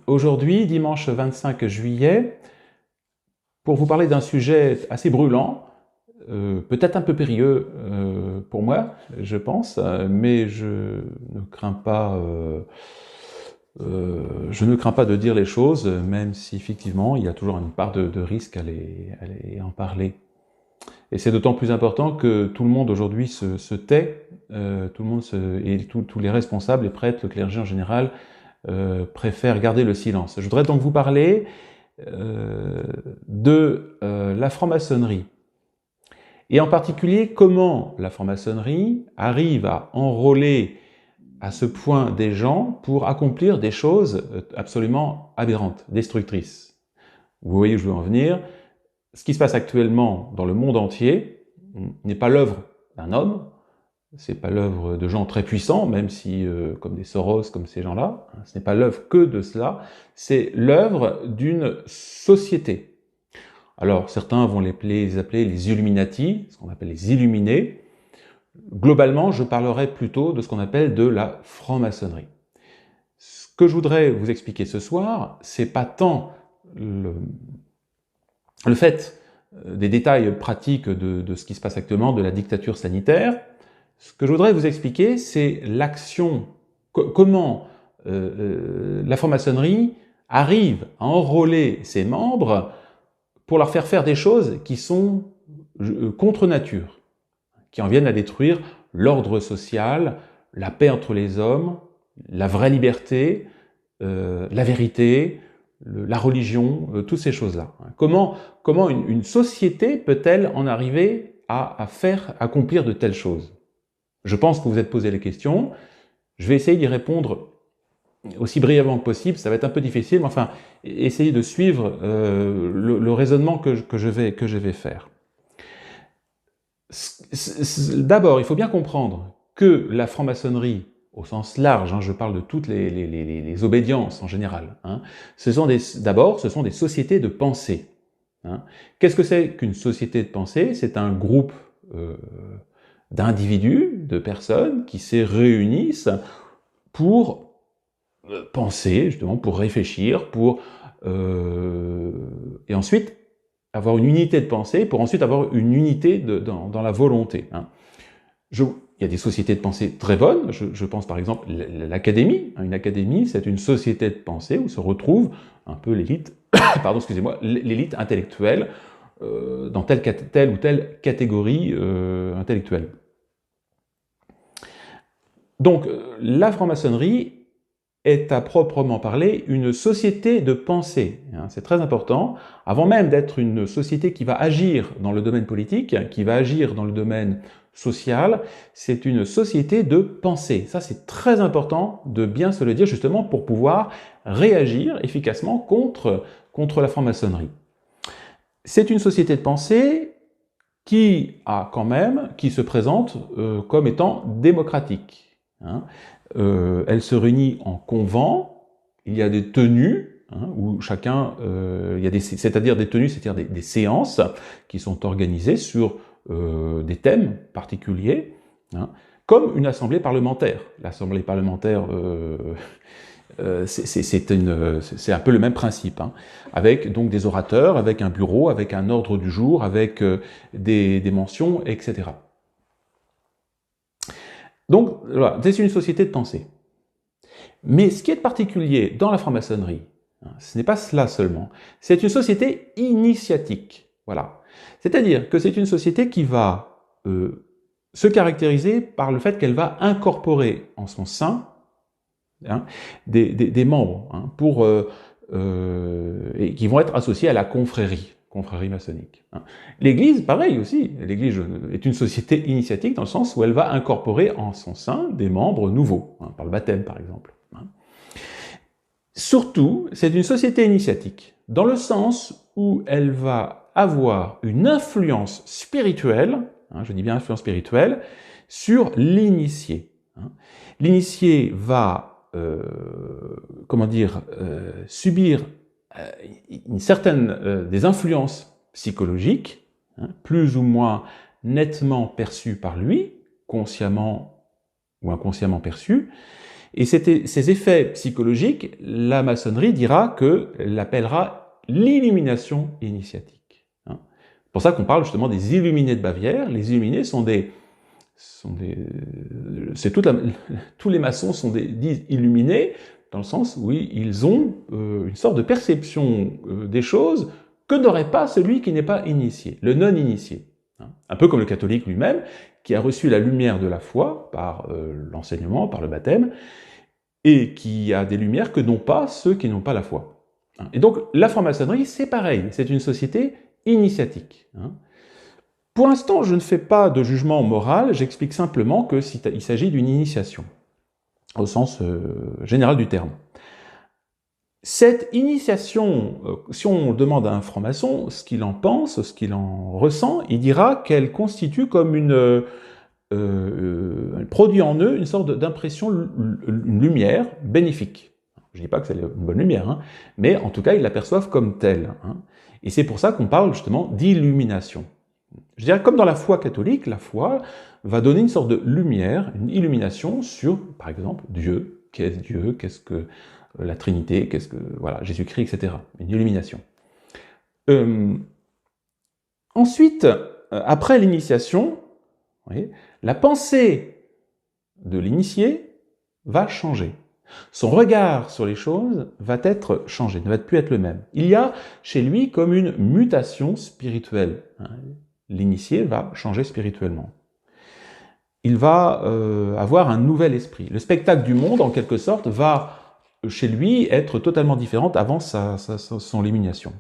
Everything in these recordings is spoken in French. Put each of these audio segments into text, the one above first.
Aujourd'hui, dimanche 25 juillet, pour vous parler d'un sujet assez brûlant, peut-être un peu périlleux pour moi, je pense, mais je ne crains pas de dire les choses, même si effectivement il y a toujours une part de risque à en parler. Et c'est d'autant plus important que tout le monde aujourd'hui se tait, tout le monde tous les responsables, les prêtres, le clergé en général, préfèrent garder le silence. Je voudrais donc vous parler de la franc-maçonnerie. Et en particulier, comment la franc-maçonnerie arrive à enrôler à ce point des gens pour accomplir des choses absolument aberrantes, destructrices. Vous voyez où je veux en venir. Ce qui se passe actuellement dans le monde entier n'est pas l'œuvre d'un homme, c'est pas l'œuvre de gens très puissants, même si, comme des Soros, comme ces gens-là, ce n'est pas l'œuvre que de cela, c'est l'œuvre d'une société. Alors, certains vont les appeler les Illuminati, ce qu'on appelle les Illuminés. Globalement, je parlerai plutôt de ce qu'on appelle de la franc-maçonnerie. Ce que je voudrais vous expliquer ce soir, c'est pas tant le fait des détails pratiques de ce qui se passe actuellement, de la dictature sanitaire. Ce que je voudrais vous expliquer, c'est l'action, comment la franc-maçonnerie arrive à enrôler ses membres pour leur faire des choses qui sont contre nature, qui en viennent à détruire l'ordre social, la paix entre les hommes, la vraie liberté, la vérité, la religion, toutes ces choses-là. Comment une société peut-elle en arriver à faire accomplir de telles choses? Je pense que vous vous êtes posé les questions. Je vais essayer d'y répondre aussi brièvement que possible. Ça va être un peu difficile, mais enfin, essayez de suivre le raisonnement que je vais faire. D'abord, il faut bien comprendre que la franc-maçonnerie, au sens large, je parle de toutes les obédiences en général, ce sont des sociétés de pensée. Qu'est-ce que c'est qu'une société de pensée? C'est un groupe d'individus, de personnes qui se réunissent pour penser, justement, pour réfléchir, et ensuite avoir une unité de pensée, pour ensuite avoir une unité dans la volonté. Il y a des sociétés de pensée très bonnes, je pense par exemple l'académie. Une académie, c'est une société de pensée où se retrouve un peu l'élite, pardon, excusez-moi, l'élite intellectuelle dans telle ou telle catégorie intellectuelle. Donc, la franc-maçonnerie est à proprement parler une société de pensée. C'est très important. Avant même d'être une société qui va agir dans le domaine politique, qui va agir dans le domaine social, c'est une société de pensée. Ça, c'est très important de bien se le dire, justement, pour pouvoir réagir efficacement contre la franc-maçonnerie. C'est une société de pensée qui se présente comme étant démocratique. Elle se réunit en convent, il y a des tenues, où chacun, c'est-à-dire des tenues, c'est-à-dire des séances qui sont organisées sur des thèmes particuliers, comme une assemblée parlementaire. L'assemblée parlementaire, c'est un peu le même principe, avec donc des orateurs, avec un bureau, avec un ordre du jour, avec des mentions, etc. Donc, voilà, c'est une société de pensée. Mais ce qui est particulier dans la franc-maçonnerie, ce n'est pas cela seulement, c'est une société initiatique. Voilà. C'est-à-dire que c'est une société qui va se caractériser par le fait qu'elle va incorporer en son sein des membres et qui vont être associés à la confrérie maçonnique. L'Église, pareil aussi, l'Église est une société initiatique dans le sens où elle va incorporer en son sein des membres nouveaux, par le baptême par exemple. Surtout, c'est une société initiatique, dans le sens où elle va avoir une influence spirituelle, je dis bien influence spirituelle, sur l'initié. L'initié va subir une certaine des influences psychologiques, plus ou moins nettement perçues par lui, consciemment ou inconsciemment perçues, Et ces effets psychologiques, la maçonnerie dira qu'elle l'appellera l'illumination initiatique. C'est pour ça qu'on parle justement des illuminés de Bavière. Les illuminés tous les maçons disent illuminés, dans le sens où ils ont une sorte de perception des choses que n'aurait pas celui qui n'est pas initié, le non-initié. Un peu comme le catholique lui-même, qui a reçu la lumière de la foi par l'enseignement, par le baptême, et qui a des lumières que n'ont pas ceux qui n'ont pas la foi. Et donc la franc-maçonnerie, c'est pareil, c'est une société initiatique. Pour l'instant, je ne fais pas de jugement moral, j'explique simplement qu'il s'agit d'une initiation, au sens général du terme. Cette initiation, si on demande à un franc-maçon ce qu'il en pense, ce qu'il en ressent, il dira qu'elle constitue comme produit en eux une sorte d'impression, une lumière bénéfique. Je ne dis pas que c'est une bonne lumière, mais en tout cas, ils l'aperçoivent comme telle. Et c'est pour ça qu'on parle justement d'illumination. Je dirais comme dans la foi catholique, la foi va donner une sorte de lumière, une illumination sur, par exemple, Dieu. Qu'est-ce Dieu? Qu'est-ce que la Trinité? Qu'est-ce que voilà, Jésus-Christ, etc. Une illumination. Ensuite, après l'initiation, la pensée de l'initié va changer. Son regard sur les choses va être changé, ne va plus être le même. Il y a chez lui comme une mutation spirituelle. L'initié va changer spirituellement. Il va avoir un nouvel esprit. Le spectacle du monde, en quelque sorte, va chez lui être totalement différent avant son illumination.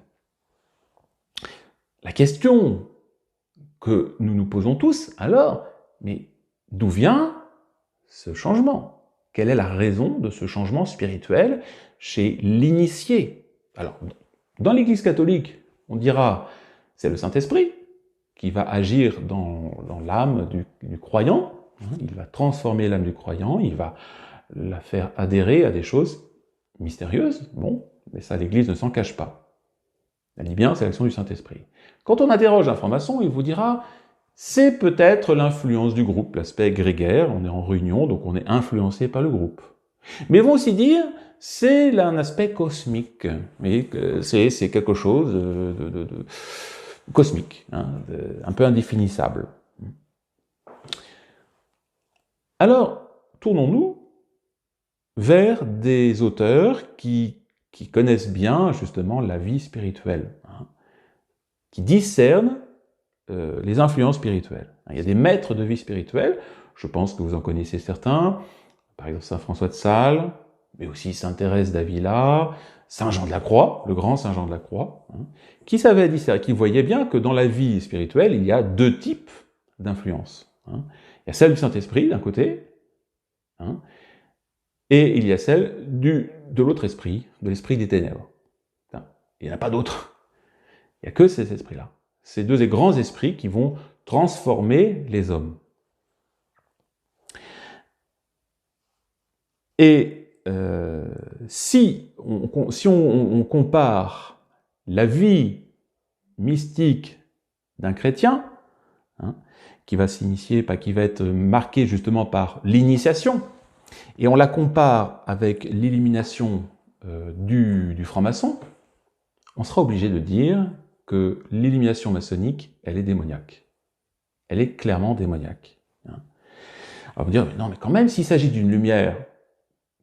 La question que nous nous posons tous, alors, mais d'où vient ce changement? Quelle est la raison de ce changement spirituel chez l'initié? Alors, dans l'Église catholique, on dira c'est le Saint-Esprit qui va agir dans l'âme du croyant. Il va transformer l'âme du croyant, il va la faire adhérer à des choses mystérieuses. Bon, mais ça, l'Église ne s'en cache pas. Elle dit bien, c'est l'action du Saint-Esprit. Quand on interroge un franc-maçon, il vous dira c'est peut-être l'influence du groupe, l'aspect grégaire, on est en réunion, donc on est influencé par le groupe. Mais ils vont aussi dire, c'est un aspect cosmique, c'est quelque chose de cosmique, un peu indéfinissable. Alors, tournons-nous vers des auteurs qui connaissent bien justement la vie spirituelle, qui discernent les influences spirituelles. Il y a des maîtres de vie spirituelle, je pense que vous en connaissez certains, par exemple Saint François de Sales, mais aussi Sainte Thérèse d'Avila, Saint Jean de la Croix, le grand Saint Jean de la Croix, qui savait discerner, qui voyait bien que dans la vie spirituelle, il y a deux types d'influences. Il y a celle du Saint-Esprit, d'un côté, et il y a celle de l'autre esprit, de l'esprit des ténèbres. Il n'y en a pas d'autre. Il n'y a que ces esprits-là. Ces deux grands esprits qui vont transformer les hommes. Et si on compare la vie mystique d'un chrétien, qui va s'initier, qui va être marqué justement par l'initiation, et on la compare avec l'illumination du franc-maçon, on sera obligé de dire que l'illumination maçonnique, elle est démoniaque. Elle est clairement démoniaque. Alors vous dire, mais non, mais quand même, s'il s'agit d'une lumière,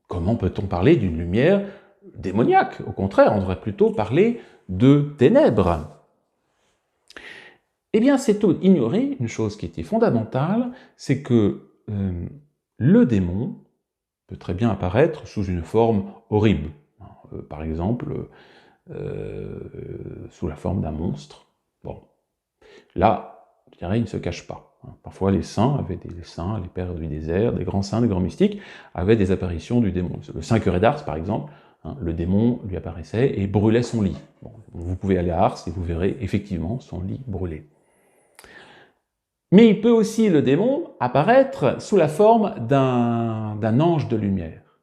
comment peut-on parler d'une lumière démoniaque? Au contraire, on devrait plutôt parler de ténèbres. Eh bien, c'est ignorer une chose qui était fondamentale, c'est que le démon peut très bien apparaître sous une forme horrible. Par exemple, sous la forme d'un monstre. Bon, là, je dirais, il ne se cache pas. Parfois, les saints, les pères du désert, des grands saints, des grands mystiques, avaient des apparitions du démon. Le saint curé d'Ars, par exemple, le démon lui apparaissait et brûlait son lit. Bon, vous pouvez aller à Ars et vous verrez effectivement son lit brûlé. Mais il peut aussi, le démon, apparaître sous la forme d'un ange de lumière.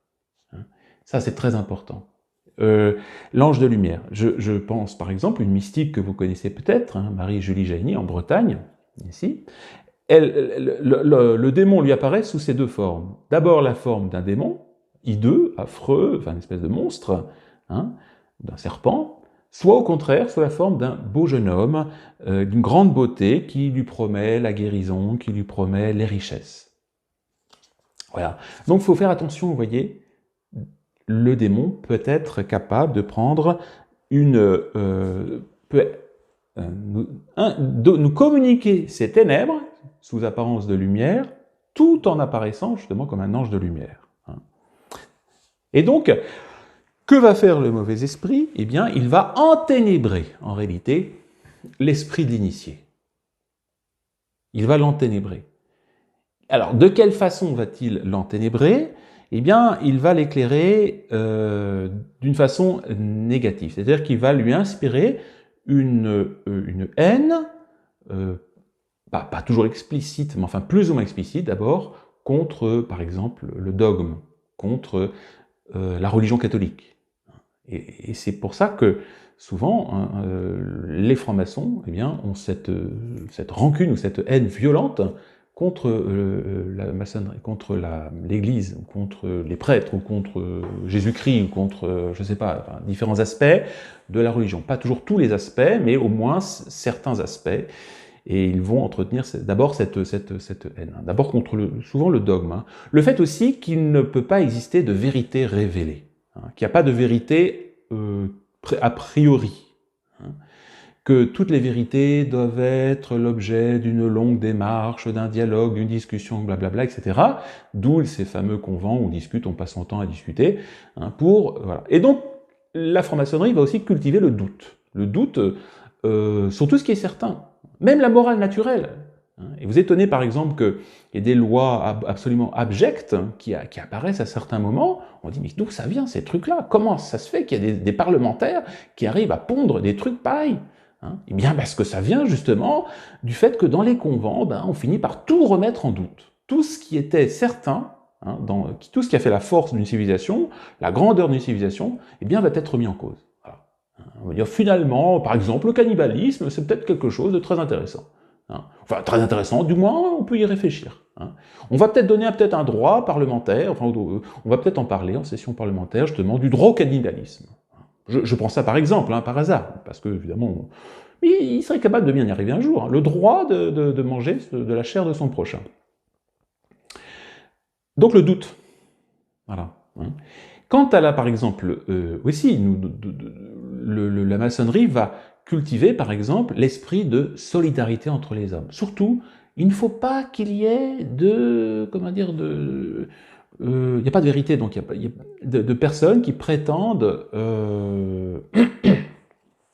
Ça, c'est très important. L'ange de lumière. Je pense par exemple une mystique que vous connaissez peut-être, Marie-Julie Jaïny en Bretagne, ici. Le démon lui apparaît sous ces deux formes. D'abord la forme d'un démon, hideux, affreux, enfin une espèce de monstre, hein, d'un serpent, soit au contraire sous la forme d'un beau jeune homme, d'une grande beauté, qui lui promet la guérison, qui lui promet les richesses. Voilà. Donc il faut faire attention, vous voyez, le démon peut être capable de prendre nous communiquer ses ténèbres sous apparence de lumière, tout en apparaissant justement comme un ange de lumière. Et donc, que va faire le mauvais esprit? Eh bien, il va enténébrer, en réalité, l'esprit de l'initié. Il va l'enténébrer. Alors, de quelle façon va-t-il l'enténébrer? Eh bien, il va l'éclairer d'une façon négative. C'est-à-dire qu'il va lui inspirer une haine, pas toujours explicite, mais enfin plus ou moins explicite d'abord, contre, par exemple, le dogme, contre la religion catholique. Et c'est pour ça que souvent, les francs-maçons ont cette rancune ou cette haine violente contre la maçonnerie, contre l'Église, contre les prêtres, ou contre Jésus-Christ, ou contre, je ne sais pas, enfin, différents aspects de la religion. Pas toujours tous les aspects, mais au moins certains aspects. Et ils vont entretenir d'abord cette haine. D'abord contre souvent le dogme. Hein. Le fait aussi qu'il ne peut pas exister de vérité révélée. Hein, qu'il n'y a pas de vérité a priori. Hein, que toutes les vérités doivent être l'objet d'une longue démarche, d'un dialogue, d'une discussion, blablabla, etc. D'où ces fameux convents où on discute, on passe son temps à discuter. Hein, voilà. Et donc, la franc-maçonnerie va aussi cultiver le doute. Le doute sur tout ce qui est certain. Même la morale naturelle. Et vous étonnez par exemple qu'il y ait des lois absolument abjectes qui apparaissent à certains moments. On dit, mais d'où ça vient ces trucs-là? Comment ça se fait qu'il y a des parlementaires qui arrivent à pondre des trucs pareils? Eh bien parce que ça vient justement du fait que dans les convents, on finit par tout remettre en doute. Tout ce qui était certain, tout ce qui a fait la force d'une civilisation, la grandeur d'une civilisation, va être remis en cause. On va dire finalement, par exemple, le cannibalisme, c'est peut-être quelque chose de très intéressant. Enfin, très intéressant, du moins, on peut y réfléchir. On va peut-être donner un droit parlementaire, enfin, on va peut-être en parler en session parlementaire, justement, du droit au cannibalisme. Je prends ça par exemple, par hasard, parce que, évidemment, il serait capable de bien y arriver un jour. Le droit de manger de la chair de son prochain. Donc le doute. Voilà. Quant à là, par exemple, aussi, la maçonnerie va cultiver, par exemple, l'esprit de solidarité entre les hommes. Surtout, il ne faut pas qu'il y ait il n'y a pas de vérité, donc il y a de personnes qui prétendent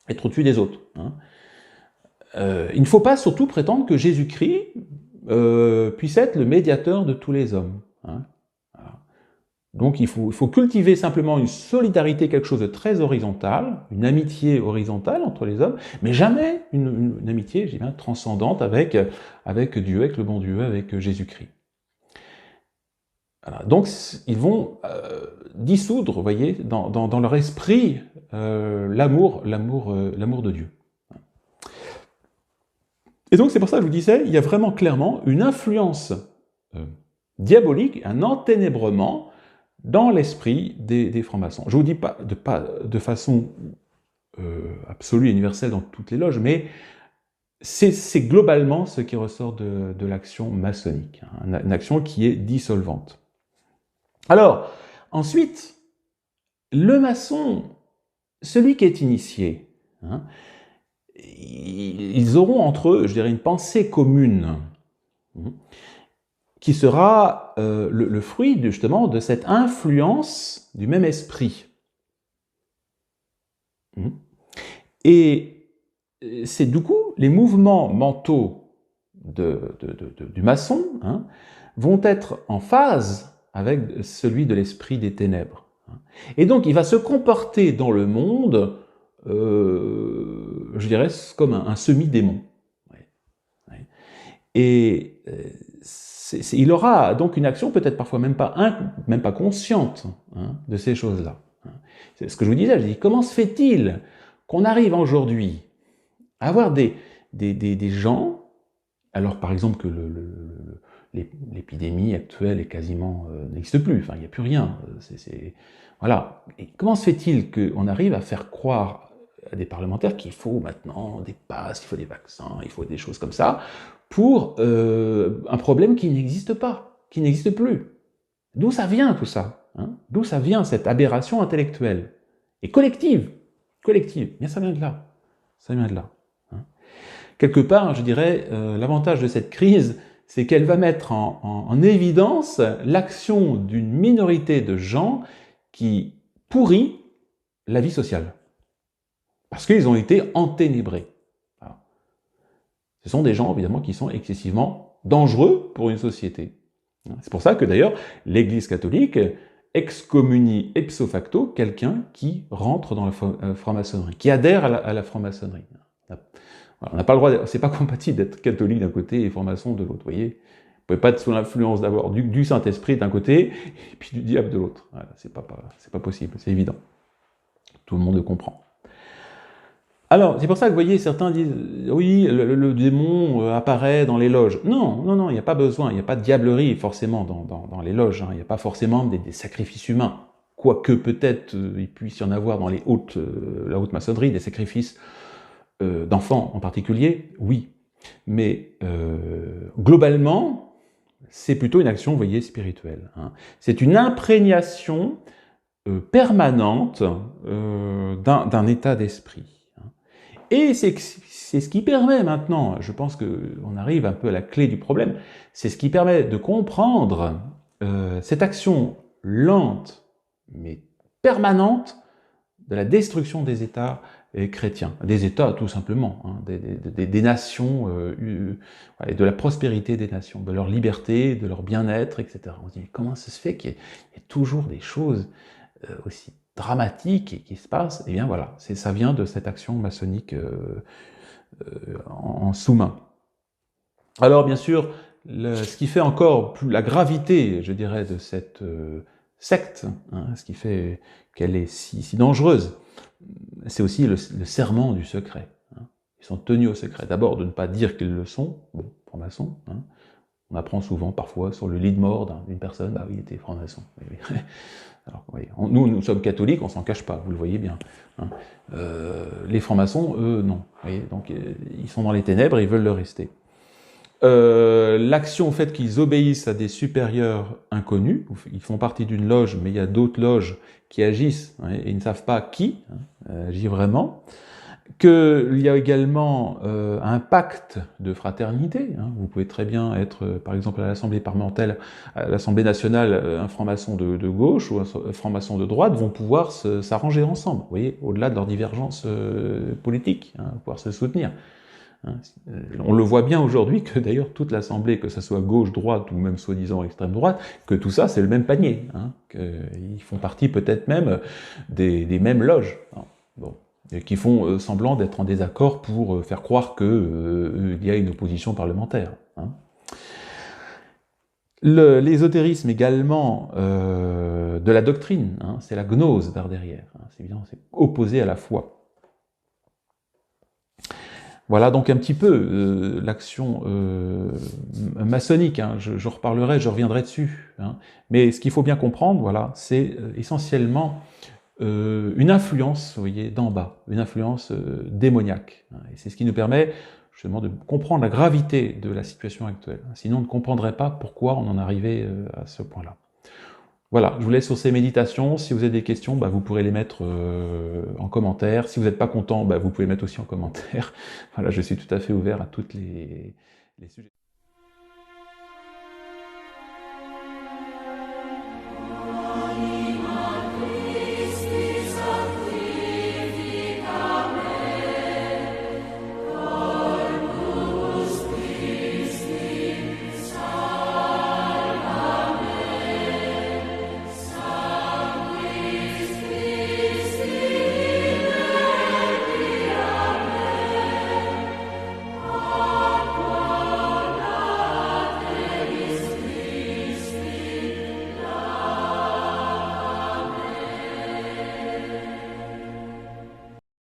être au-dessus des autres. Il ne faut pas surtout prétendre que Jésus-Christ puisse être le médiateur de tous les hommes. Donc il faut cultiver simplement une solidarité, quelque chose de très horizontal, une amitié horizontale entre les hommes, mais jamais une amitié, je dis bien, transcendante avec Dieu, avec le bon Dieu, avec Jésus-Christ. Voilà. Donc ils vont dissoudre, vous voyez, dans leur esprit l'amour de Dieu. Et donc c'est pour ça que je vous disais, il y a vraiment clairement une influence diabolique, un enténébrement dans l'esprit des francs-maçons. Je ne vous dis pas de façon absolue et universelle dans toutes les loges, mais c'est globalement ce qui ressort de l'action maçonnique, une action qui est dissolvante. Alors, ensuite, le maçon, celui qui est initié, ils auront entre eux, je dirais, une pensée commune, qui sera le fruit justement de cette influence du même esprit. Et c'est du coup, les mouvements mentaux du maçon vont être en phase avec celui de l'esprit des ténèbres. Et donc il va se comporter dans le monde, je dirais, comme un semi-démon. Et il aura donc une action peut-être parfois même pas consciente de ces choses-là. C'est ce que je vous disais, je dis, comment se fait-il qu'on arrive aujourd'hui à avoir des gens alors par exemple que l'épidémie actuelle est quasiment n'existe plus, enfin il n'y a plus rien. Voilà. Et comment se fait-il qu'on arrive à faire croire à des parlementaires qu'il faut maintenant des passes, il faut des vaccins, il faut des choses comme ça, pour un problème qui n'existe pas, qui n'existe plus? D'où ça vient tout ça, hein? D'où ça vient cette aberration intellectuelle? Et collective, bien ça vient de là, ça vient de là. Hein? Quelque part, je dirais, l'avantage de cette crise, c'est qu'elle va mettre en évidence l'action d'une minorité de gens qui pourrit la vie sociale. Parce qu'ils ont été enténébrés. Voilà. Ce sont des gens, évidemment, qui sont excessivement dangereux pour une société. C'est pour ça que, d'ailleurs, l'Église catholique excommunie ipso facto quelqu'un qui rentre dans la franc-maçonnerie, qui adhère à la franc-maçonnerie. On n'a pas le droit, c'est pas compatible d'être catholique d'un côté et franc-maçon de l'autre, vous voyez. Vous pouvez pas être sous l'influence d'abord du Saint-Esprit d'un côté et puis du diable de l'autre. Voilà, c'est pas possible, c'est évident. Tout le monde le comprend. Alors, c'est pour ça que vous voyez, certains disent « Oui, le démon apparaît dans les loges ». Non, non, non, il n'y a pas besoin, il n'y a pas de diablerie forcément dans les loges, hein. Il n'y a pas forcément des sacrifices humains. Quoique peut-être il puisse y en avoir dans la haute maçonnerie, des sacrifices d'enfants en particulier, oui. Mais globalement, c'est plutôt une action, vous voyez, spirituelle. Hein. C'est une imprégnation permanente d'un état d'esprit. Et c'est ce qui permet maintenant, je pense qu'on arrive un peu à la clé du problème, c'est ce qui permet de comprendre cette action lente, mais permanente, de la destruction des États chrétiens, des États tout simplement, hein, des nations, et de la prospérité des nations, de leur liberté, de leur bien-être, etc. On se dit, mais comment ça se fait qu'il y ait toujours des choses aussi dramatiques qui se passent? Eh bien voilà, ça vient de cette action maçonnique en sous-main. Alors bien sûr, ce qui fait encore plus la gravité, je dirais, de cette secte, hein, ce qui fait qu'elle est si dangereuse, c'est aussi le serment du secret. Hein. Ils sont tenus au secret. D'abord, de ne pas dire qu'ils le sont, bon, franc-maçon. Hein. On apprend souvent, parfois, sur le lit de mort d'une personne, bah oui, il était franc-maçon. Alors, voyez, nous sommes catholiques, on s'en cache pas, vous le voyez bien. Hein. Les francs-maçons, eux, non. Voyez, donc, ils sont dans les ténèbres et ils veulent le rester. L'action au fait qu'ils obéissent à des supérieurs inconnus, ils font partie d'une loge, mais il y a d'autres loges qui agissent, hein, et ils ne savent pas qui agit vraiment, qu'il y a également un pacte de fraternité, hein. Vous pouvez très bien être, par exemple, à l'Assemblée parlementaire, à l'Assemblée nationale, un franc-maçon de gauche ou un franc-maçon de droite vont pouvoir s'arranger ensemble, vous voyez, au-delà de leurs divergences politiques, hein, pouvoir se soutenir. On le voit bien aujourd'hui que d'ailleurs toute l'Assemblée, que ce soit gauche, droite ou même soi-disant extrême droite, que tout ça c'est le même panier, hein, qu'ils font partie peut-être même des mêmes loges, hein, bon, et qui font semblant d'être en désaccord pour faire croire qu'il y a une opposition parlementaire. Hein. L'ésotérisme également de la doctrine, hein, c'est la gnose par derrière, hein, c'est évident, c'est opposé à la foi. Voilà donc un petit peu l'action maçonnique, hein. Je reparlerai, je reviendrai dessus. Hein. Mais ce qu'il faut bien comprendre, voilà, c'est essentiellement une influence, vous voyez, d'en bas, une influence démoniaque. Hein. Et c'est ce qui nous permet justement de comprendre la gravité de la situation actuelle. Sinon on ne comprendrait pas pourquoi on en est arrivé à ce point-là. Voilà, je vous laisse sur ces méditations. Si vous avez des questions, bah, vous pourrez les mettre en commentaire. Si vous n'êtes pas content, bah, vous pouvez mettre aussi en commentaire. Voilà, je suis tout à fait ouvert à toutes les sujets.